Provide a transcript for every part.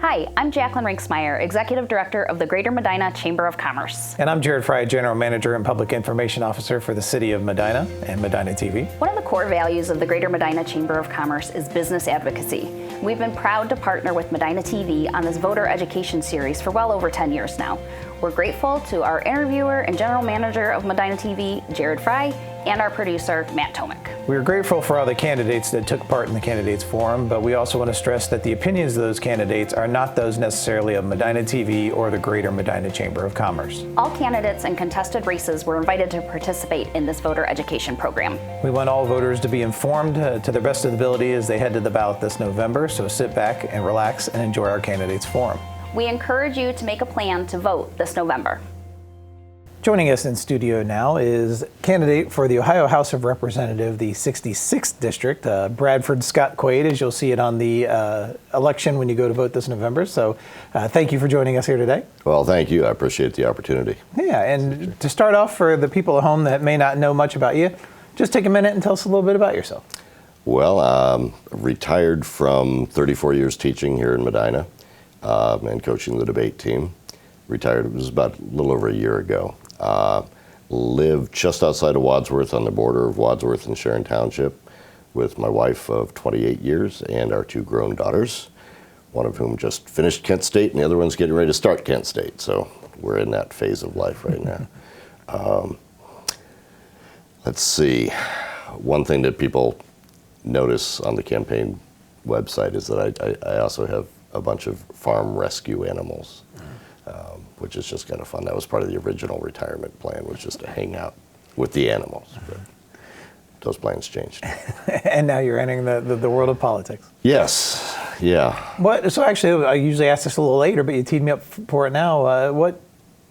Hi, I'm Jacqueline Rinksmeyer, Executive Director of the Greater Medina Chamber of Commerce. And I'm Jared Fry, General Manager and Public Information Officer for the City of Medina and Medina TV. One of the core values of the Greater Medina Chamber of Commerce is business advocacy. We've been proud to partner with Medina TV on this voter education series for well over 10 years now. We're grateful to our interviewer and General Manager of Medina TV, Jared Fry, and our producer, Matt Tomick. We're grateful for all the candidates that took part in the Candidates Forum, but we also want to stress that the opinions of those candidates are not those necessarily of Medina TV or the Greater Medina Chamber of Commerce. All candidates and contested races were invited to participate in this voter education program. We want all voters to be informed to the best of the ability as they head to the ballot this November, so sit back and relax and enjoy our Candidates Forum. We encourage you to make a plan to vote this November. Joining us in studio now is candidate for the Ohio House of Representatives, the 66th District, Bradford Scott Quade, as you'll see it on the election when you go to vote this November. So thank you for joining us here today. Well, thank you. I appreciate the opportunity. Yeah, and to start off, for the people at home that may not know much about you, just take a minute and tell us a little bit about yourself. Well, retired from 34 years teaching here in Medina and coaching the debate team. Retired, it was about a little over a year ago. Live just outside of Wadsworth on the border of Wadsworth and Sharon Township with my wife of 28 years and our two grown daughters, one of whom just finished Kent State and the other one's getting ready to start Kent State. So we're in that phase of life right now. Let's see. One thing that people notice on the campaign website is that I also have a bunch of farm rescue animals. Which is just kind of fun. That was part of the original retirement plan, was just to hang out with the animals. But those plans changed. And now you're entering the world of politics. Yes, yeah. So actually, I usually ask this a little later, but you teed me up for it now.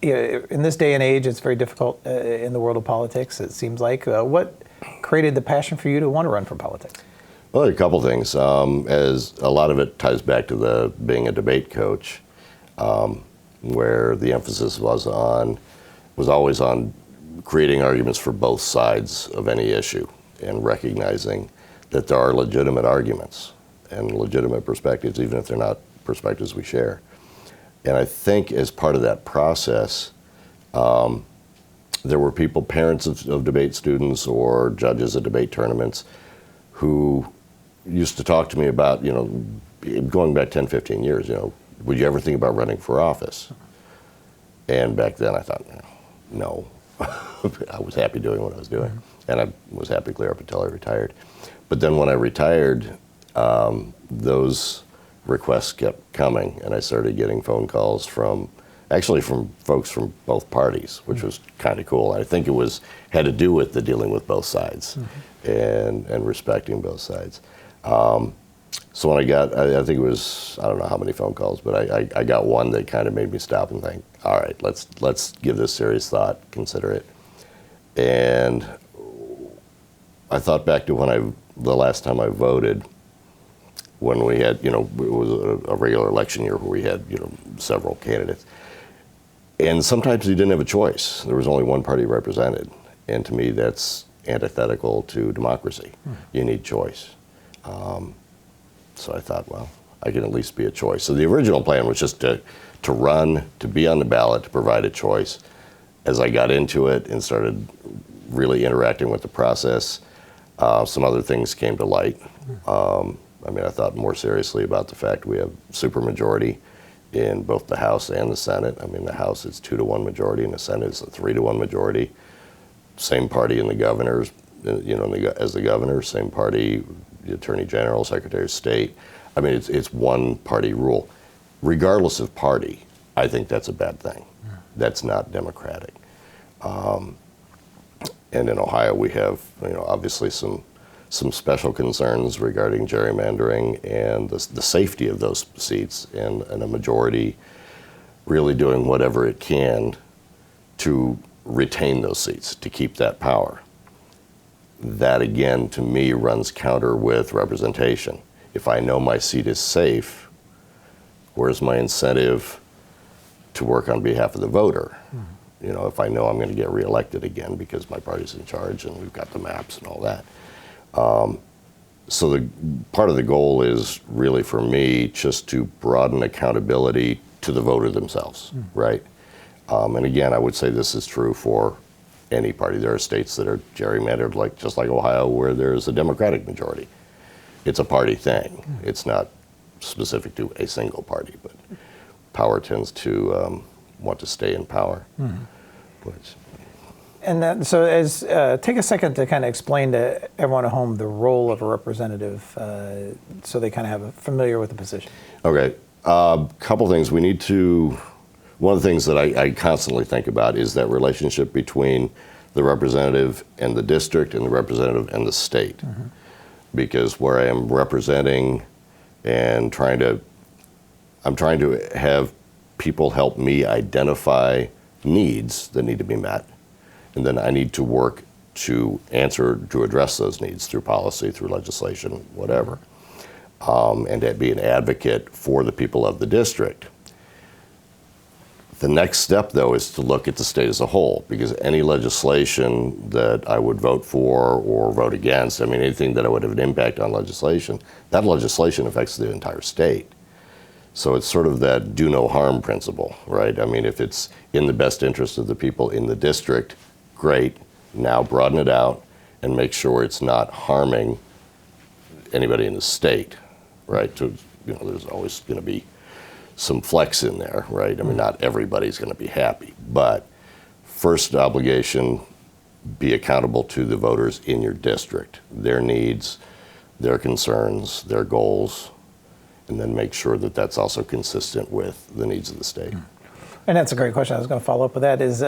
In this day and age, it's very difficult in the world of politics, it seems like. What created the passion for you to want to run for politics? Well, a couple things. As a lot of it ties back to being a debate coach. Where the emphasis was always on creating arguments for both sides of any issue and recognizing that there are legitimate arguments and legitimate perspectives, even if they're not perspectives we share. And I think as part of that process, there were parents of debate students or judges at debate tournaments who used to talk to me about, going back 10, 15 years, would you ever think about running for office? And back then I thought, no. I was happy doing what I was doing. And I was happy clear up until I retired. But then when I retired, those requests kept coming, and I started getting phone calls from folks from both parties, which was kind of cool. I think it had to do with the dealing with both sides and respecting both sides. So when I think it was, I don't know how many phone calls, but I got one that kind of made me stop and think, all right, let's give this serious thought, consider it. And I thought back to the last time I voted, when we had, it was a regular election year where we had, several candidates. And sometimes you didn't have a choice. There was only one party represented. And to me, that's antithetical to democracy. You need choice. So I thought, well, I can at least be a choice. So the original plan was just to run, to be on the ballot, to provide a choice. As I got into it and started really interacting with the process, some other things came to light. I thought more seriously about the fact we have supermajority in both the House and the Senate. The House is 2-to-1 majority, and the Senate is a 3-to-1 majority. Same party in the governors, as the governor, same party, the Attorney General, Secretary of State. It's one party rule. Regardless of party, I think that's a bad thing. That's not democratic. And in Ohio, we have, obviously some special concerns regarding gerrymandering and the safety of those seats, and a majority really doing whatever it can to retain those seats, to keep that power. That, again, to me, runs counter with representation. If I know my seat is safe, where's my incentive to work on behalf of the voter? If I know I'm going to get reelected again because my party's in charge and we've got the maps and all that. So the part of the goal is really for me just to broaden accountability to the voter themselves, right? And again, I would say this is true for any party. There are states that are gerrymandered, just like Ohio, where there's a Democratic majority. It's a party thing. It's not specific to a single party, but power tends to want to stay in power. Which, And take a second to kind of explain to everyone at home the role of a representative, so they kind of have familiar with the position. Okay, couple things we need to. One of the things that I constantly think about is that relationship between the representative and the district and the representative and the state. Because where I am representing and I'm trying to have people help me identify needs that need to be met. And then I need to work to address those needs through policy, through legislation, whatever. And to be an advocate for the people of the district. The next step, though, is to look at the state as a whole, because any legislation that I would vote for or vote against, anything that would have an impact on legislation, that legislation affects the entire state. So it's sort of that do no harm principle, right? If it's in the best interest of the people in the district, great. Now broaden it out and make sure it's not harming anybody in the state, right? There's always going to be some flex in there, right? Not everybody's going to be happy, but first obligation, be accountable to the voters in your district, their needs, their concerns, their goals, and then make sure that that's also consistent with the needs of the state. And that's a great question. I was going to follow up with that is,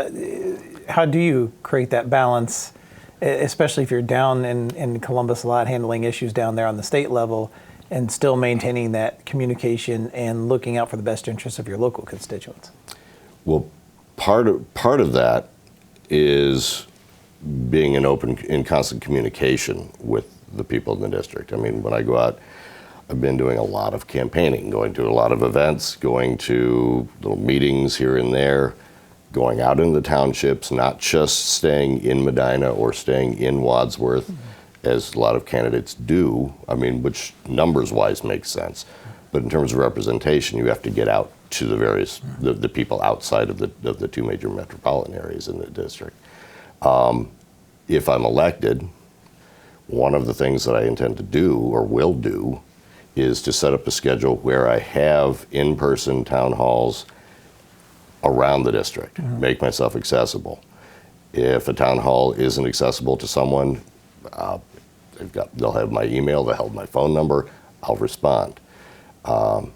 how do you create that balance, especially if you're down in Columbus a lot, handling issues down there on the state level, and still maintaining that communication and looking out for the best interests of your local constituents? Well, part of that is being in constant communication with the people in the district. When I go out, I've been doing a lot of campaigning, going to a lot of events, going to little meetings here and there, going out in the townships, not just staying in Medina or staying in Wadsworth, as a lot of candidates do, which numbers-wise makes sense. But in terms of representation, you have to get out to the various, the people outside of the two major metropolitan areas in the district. If I'm elected, one of the things that I intend to do, or will do, is to set up a schedule where I have in-person town halls around the district, make myself accessible. If a town hall isn't accessible to someone, they'll have my email, they'll have my phone number, I'll respond. I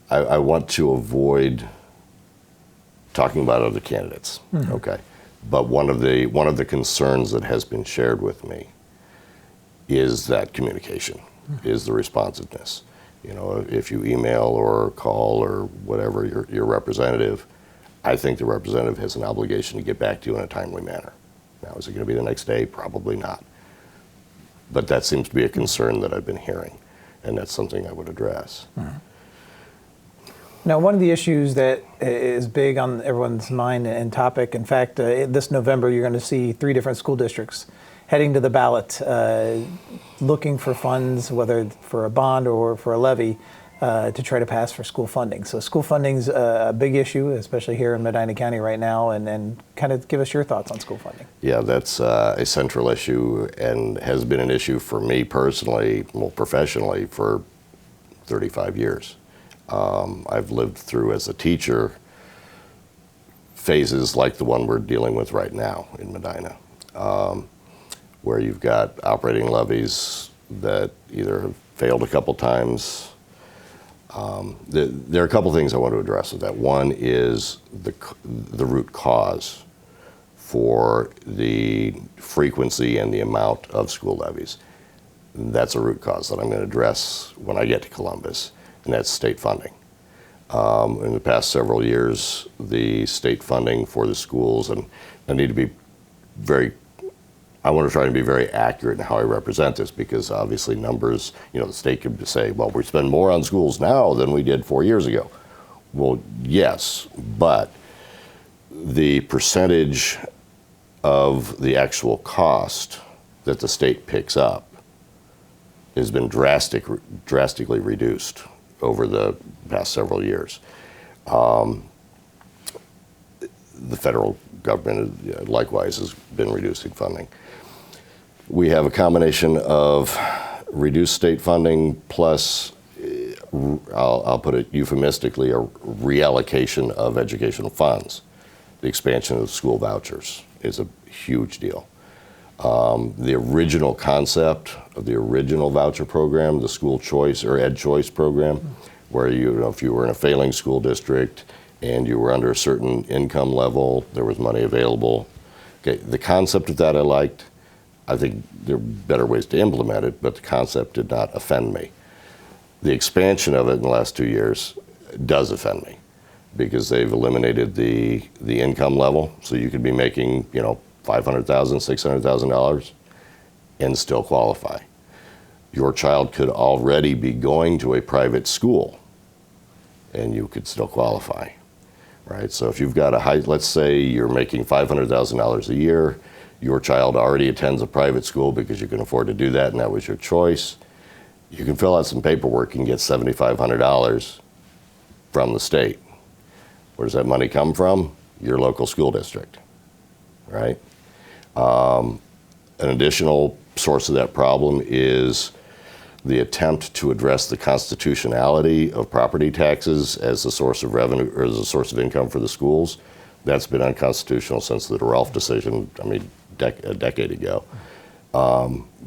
want to avoid talking about other candidates, okay? But one of the concerns that has been shared with me is that communication, is the responsiveness. If you email or call or whatever your representative, I think the representative has an obligation to get back to you in a timely manner. Now, is it going to be the next day? Probably not. But that seems to be a concern that I've been hearing, and that's something I would address. Now, one of the issues that is big on everyone's mind and topic, in fact, this November, you're going to see 3 different school districts heading to the ballot, looking for funds, whether for a bond or for a levy, to try to pass for school funding. So school funding's a big issue, especially here in Medina County right now, and kind of give us your thoughts on school funding. Yeah, that's a central issue and has been an issue for me personally, well, professionally, for 35 years. I've lived through, as a teacher, phases like the one we're dealing with right now in Medina, where you've got operating levies that either have failed a couple times. There are a couple things I want to address with that. One is the root cause for the frequency and the amount of school levies. That's a root cause that I'm going to address when I get to Columbus, and that's state funding. In the past several years, the state funding for the schools, and I need to be I want to try to be very accurate in how I represent this, because obviously numbers, the state could say, well, we spend more on schools now than we did 4 years ago. Well, yes, but the percentage of the actual cost that the state picks up has been drastically reduced over the past several years. The federal government likewise has been reducing funding. We have a combination of reduced state funding plus, I'll put it euphemistically, a reallocation of educational funds. The expansion of school vouchers is a huge deal. The original concept of the original voucher program, the school choice or ed choice program, where if you were in a failing school district and you were under a certain income level, there was money available. Okay, the concept of that I liked. I think there are better ways to implement it, but the concept did not offend me. The expansion of it in the last 2 years does offend me because they've eliminated the income level, so you could be making $500,000, $600,000 and still qualify. Your child could already be going to a private school and you could still qualify, right? So if you've got let's say you're making $500,000 a year, your child already attends a private school because you can afford to do that and that was your choice, you can fill out some paperwork and get $7,500 from the state. Where does that money come from? Your local school district, right? An additional source of that problem is the attempt to address the constitutionality of property taxes as a source of revenue or as a source of income for the schools. That's been unconstitutional since the DeRolf decision, a decade ago.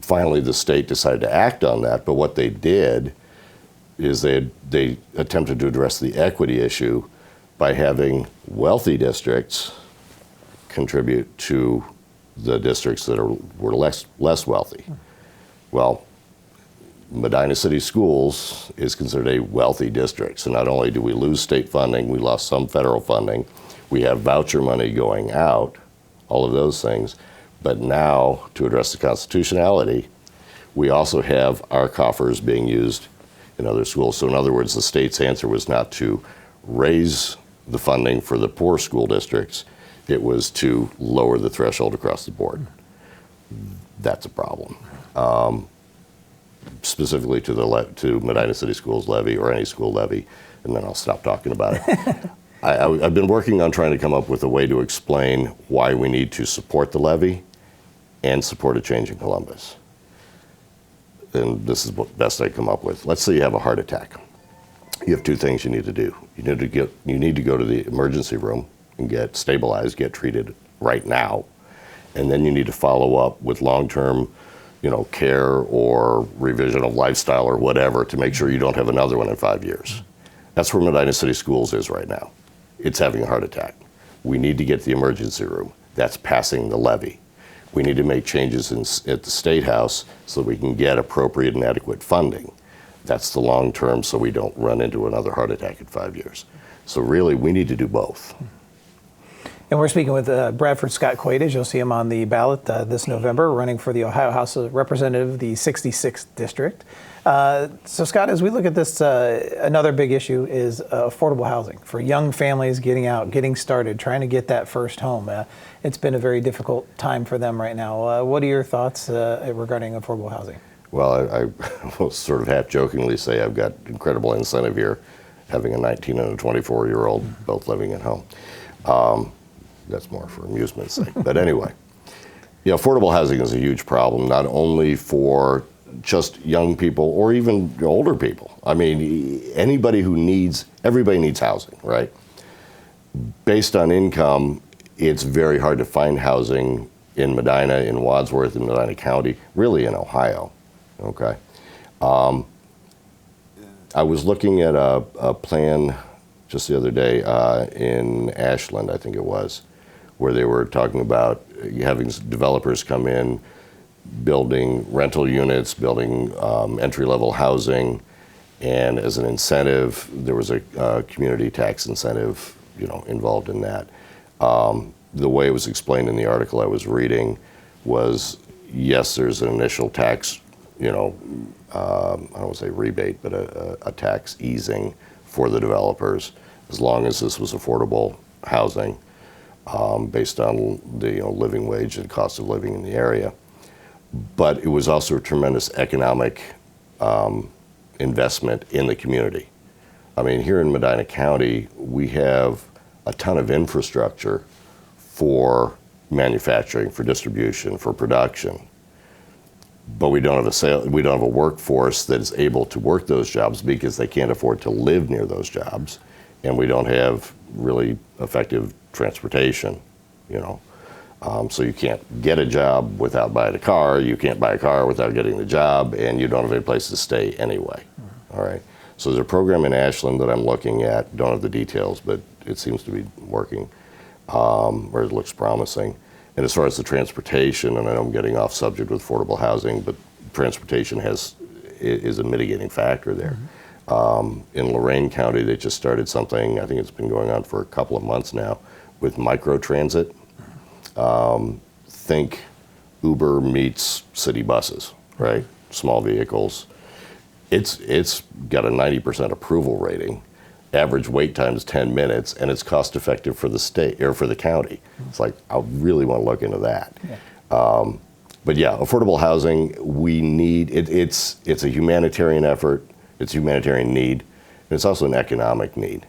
Finally, the state decided to act on that, but what they did is they attempted to address the equity issue by having wealthy districts contribute to the districts that were less wealthy. Well, Medina City Schools is considered a wealthy district. So not only do we lose state funding, we lost some federal funding, we have voucher money going out, all of those things. But now, to address the constitutionality, we also have our coffers being used in other schools. So in other words, the state's answer was not to raise the funding for the poor school districts, it was to lower the threshold across the board. That's a problem. Specifically to Medina City Schools levy or any school levy, and then I'll stop talking about it. I've been working on trying to come up with a way to explain why we need to support the levy and support a change in Columbus. And this is what best I come up with. Let's say you have a heart attack. You have two things you need to do. You need to go to the emergency room and get stabilized, get treated right now, and then you need to follow up with long-term care or revision of lifestyle or whatever to make sure you don't have another one in 5 years. That's where Medina City Schools is right now. It's having a heart attack. We need to get to the emergency room. That's passing the levy. We need to make changes at the State House so we can get appropriate and adequate funding. That's the long term so we don't run into another heart attack in 5 years. So really, we need to do both. And we're speaking with Bradford Scott Quade, as you'll see him on the ballot this November, running for the Ohio House of Representatives, the 66th District. So Scott, as we look at this, another big issue is affordable housing for young families getting out, getting started, trying to get that first home. It's been a very difficult time for them right now. What are your thoughts regarding affordable housing? Well, I will sort of half jokingly say I've got incredible incentive here, having a 19 and a 24-year-old both living at home. That's more for amusement's sake. But anyway, affordable housing is a huge problem, not only for just young people or even older people. I mean, everybody needs housing, right? Based on income, it's very hard to find housing in Medina, in Wadsworth, in Medina County, really in Ohio, okay? I was looking at a plan just the other day in Ashland, I think it was, where they were talking about having developers come in, building rental units, building entry-level housing, and as an incentive, there was a community tax incentive, involved in that. The way it was explained in the article I was reading was, yes, there's an initial tax, I don't want to say rebate, but a tax easing for the developers, as long as this was affordable housing. based on the living wage and cost of living in the area. But it was also a tremendous economic investment in the community. I mean, here in Medina County, we have a ton of infrastructure for manufacturing, for distribution, for production. But we don't have a workforce that is able to work those jobs because they can't afford to live near those jobs, and we don't have really effective transportation, so you can't get a job without buying a car, you can't buy a car without getting the job, and you don't have any place to stay anyway. All right. So there's a program in Ashland that I'm looking at, don't have the details, but it seems to be working, or it looks promising. And as far as the transportation, and I know I'm getting off subject with affordable housing, but transportation is a mitigating factor there. In Lorain County, they just started something, I think it's been going on for a couple of months now, with microtransit. Think Uber meets city buses, right? Small vehicles. It's got a 90% approval rating. Average wait time is 10 minutes, and it's cost effective for the state or for the county. It's like, I really want to look into that. Yeah. But yeah, affordable housing, we need, it's a humanitarian effort, it's a humanitarian need, and it's also an economic need.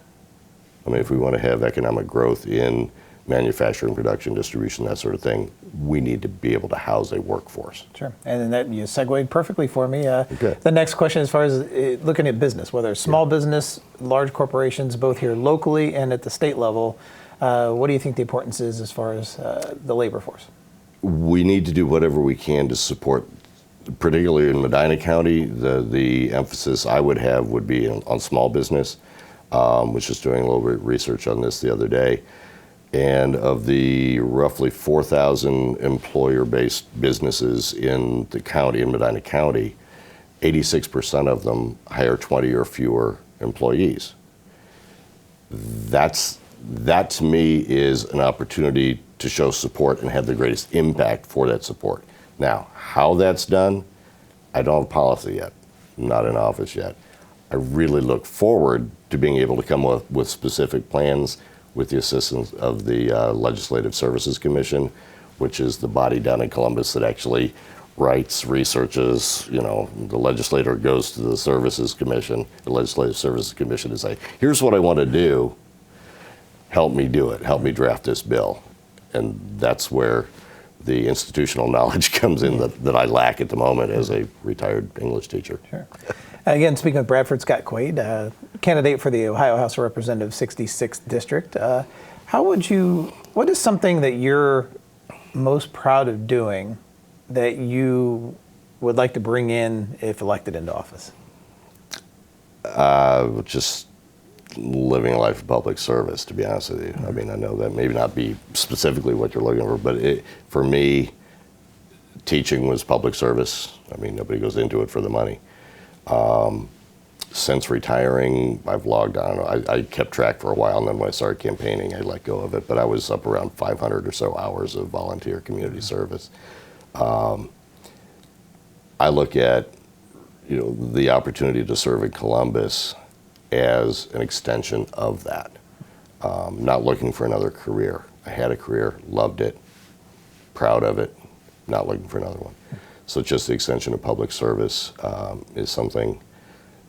I mean, if we want to have economic growth in manufacturing, production, distribution, that sort of thing, we need to be able to house a workforce. Sure, and then that you segued perfectly for me. Okay. The next question, as far as looking at business, whether it's small business, large corporations, both here locally and at the state level, what do you think the importance is as far as the labor force? We need to do whatever we can to support, particularly in Medina County, the emphasis I would have would be on small business. Was just doing a little bit of research on this the other day. And of the roughly 4,000 employer-based businesses in the county, in Medina County, 86% of them hire 20 or fewer employees. That to me is an opportunity to show support and have the greatest impact for that support. Now, how that's done, I don't have policy yet. I'm not in office yet. I really look forward to being able to come up with specific plans with the assistance of the Legislative Services Commission, which is the body down in Columbus that actually writes, researches. The legislator goes to the Services Commission. The Legislative Services Commission is like, here's what I want to do. Help me do it. Help me draft this bill. And that's where the institutional knowledge comes in that I lack at the moment as a retired English teacher. Sure. Again, speaking of Bradford, Scott Quade, candidate for the Ohio House of Representatives 66th District. What is something that you're most proud of doing that you would like to bring in if elected into office? Just living a life of public service, to be honest with you. I mean, I know that may not be specifically what you're looking for, but for me, teaching was public service. I mean, nobody goes into it for the money. Since retiring, I've logged on. I kept track for a while, and then when I started campaigning, I let go of it. But I was up around 500 or so hours of volunteer community service. I look at, the opportunity to serve in Columbus as an extension of that. Not looking for another career. I had a career, loved it, proud of it, not looking for another one. So just the extension of public service is something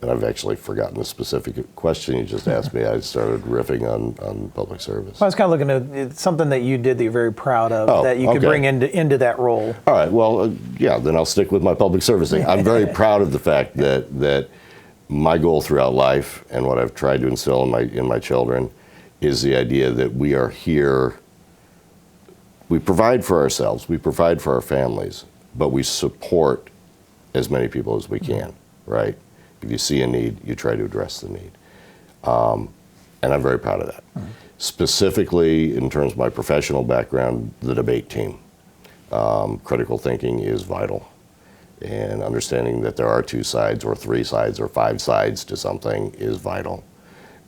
that I've actually forgotten the specific question you just asked me. I started riffing on public service. Well, I was kind of looking at something that you did that you're very proud of that you could bring into that role. All right, well, yeah, then I'll stick with my public service thing. I'm very proud of the fact that my goal throughout life and what I've tried to instill in my children is the idea that we are here, we provide for ourselves, we provide for our families, but we support as many people as we can, right? If you see a need, you try to address the need. And I'm very proud of that. Specifically, in terms of my professional background, the debate team. Critical thinking is vital. And understanding that there are two sides or three sides or five sides to something is vital.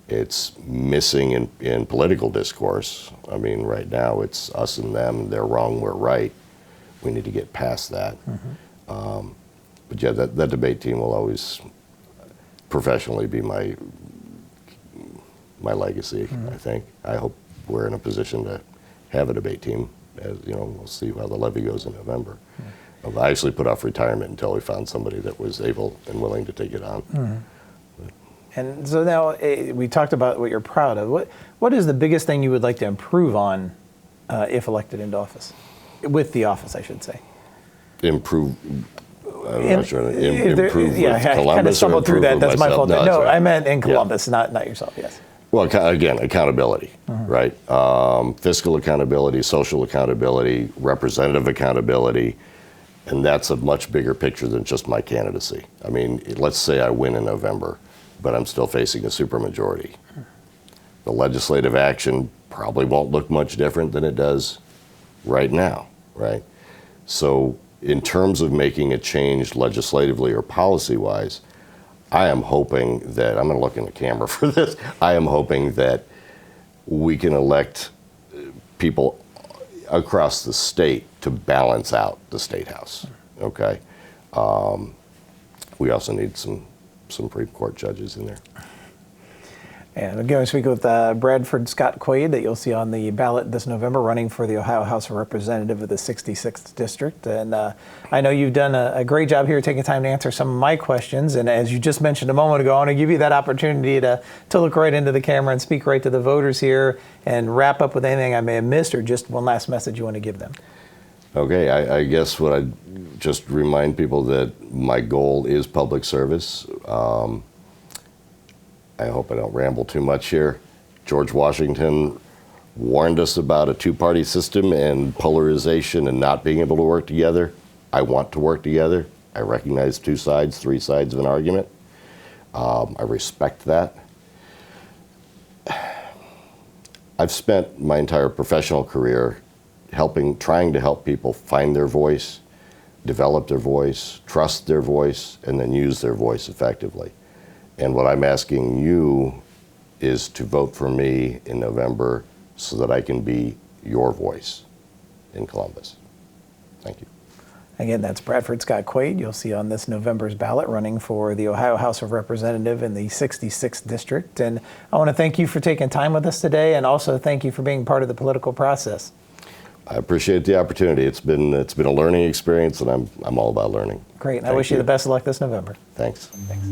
It's missing in political discourse. I mean, right now it's us and them, they're wrong, we're right. We need to get past that. But yeah, that debate team will always professionally be my legacy, I think. I hope we're in a position to have a debate team. As you know, we'll see how the levy goes in November. I actually put off retirement until we found somebody that was able and willing to take it on. And so now we talked about what you're proud of. What is the biggest thing you would like to improve on if elected into office? With the office, I should say. Improve. I'm not sure. Improve yeah, with I Columbus kind of stumbled through that. That's my fault. No, right. I meant in Columbus, not yourself. Yes. Well, again, accountability, right? Fiscal accountability, social accountability, representative accountability, and that's a much bigger picture than just my candidacy. I mean, let's say I win in November, but I'm still facing a supermajority. The legislative action probably won't look much different than it does right now, right? So in terms of making a change legislatively or policy-wise, I am hoping that, I'm going to look in the camera for this, I am hoping that we can elect people across the state to balance out the State House, okay? We also need some Supreme Court judges in there. And I'm going to speak with Bradford Scott Quade, that you'll see on the ballot this November, running for the Ohio House of Representatives of the 66th District. And I know you've done a great job here taking time to answer some of my questions. And as you just mentioned a moment ago, I want to give you that opportunity to look right into the camera and speak right to the voters here and wrap up with anything I may have missed, or just one last message you want to give them. Okay, I guess what I just remind people that my goal is public service. I hope I don't ramble too much here. George Washington warned us about a two-party system and polarization and not being able to work together. I want to work together. I recognize two sides, three sides of an argument. I respect that. I've spent my entire professional career trying to help people find their voice, develop their voice, trust their voice, and then use their voice effectively. And what I'm asking you is to vote for me in November so that I can be your voice in Columbus. Thank you. Again, that's Bradford Scott Quade. You'll see on this November's ballot, running for the Ohio House of Representatives in the 66th District. And I want to thank you for taking time with us today, and also thank you for being part of the political process. I appreciate the opportunity. It's been a learning experience, and I'm all about learning. Great. I wish you the best of luck this November. Thanks. Thanks.